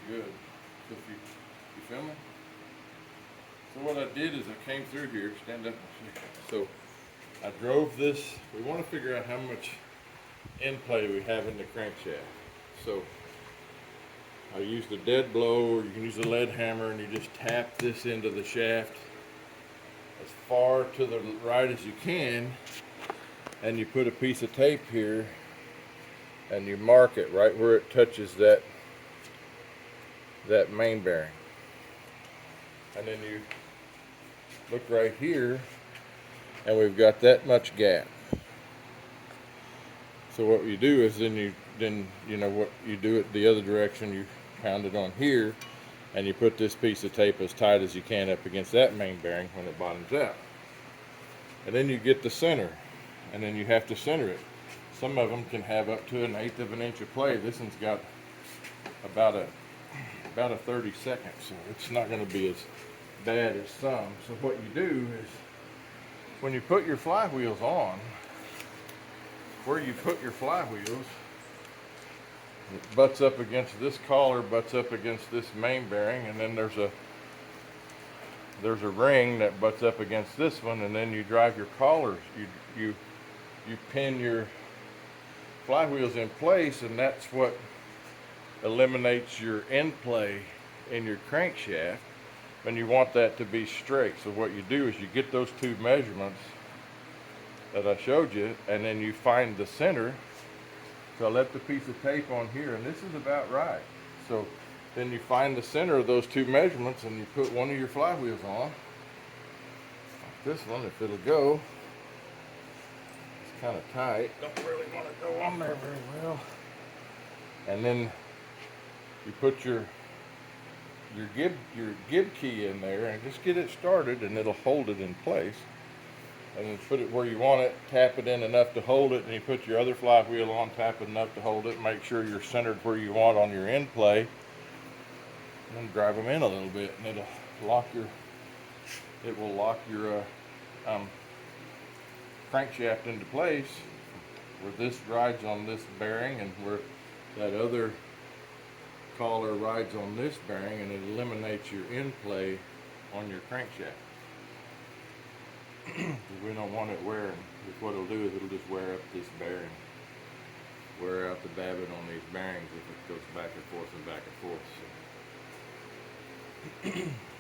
good. So if you feel me? So what I did is I came through here, stand up and see. So I drove this, we want to figure out how much end play we have in the crankshaft. So I used a dead blow, or you can use a lead hammer, and you just tap this into the shaft as far to the right as you can, and you put a piece of tape here and you mark it right where it touches that main bearing. And then you look right here, and we've got that much gap. So what you do is then you know what you do it the other direction, you pound it on here, and you put this piece of tape as tight as you can up against that main bearing when it bottoms out. And then you get the center, and then you have to center it. Some of them can have up to 1/8 of an inch of play. This one's got about a 30-second, so it's not going to be as bad as some. So what you do is, when you put your flywheels on, where you put your flywheels, it butts up against this collar, butts up against this main bearing, and then there's a ring that butts up against this one, and then you drive your collars, you pin your flywheels in place, and that's what eliminates your end play in your crankshaft, and you want that to be straight. So what you do is you get those two measurements that I showed you, and then you find the center. So I left a piece of tape on here, and this is about right. So then you find the center of those two measurements, and you put one of your flywheels on, like this one, if it'll go. It's kind of tight, don't really want to go on there very well. And then you put your gib key in there and just get it started, and it'll hold it in place. And then put it where you want it, tap it in enough to hold it, and you put your other flywheel on, tap it enough to hold it, make sure you're centered where you want on your end play, and then drive them in a little bit, and it will lock your crankshaft into place, where this rides on this bearing and where that other collar rides on this bearing, and it eliminates your end play on your crankshaft. We don't want it wearing. What it'll do is it'll just wear up this bearing, wear out the davit on these bearings if it goes back and forth and back and forth. So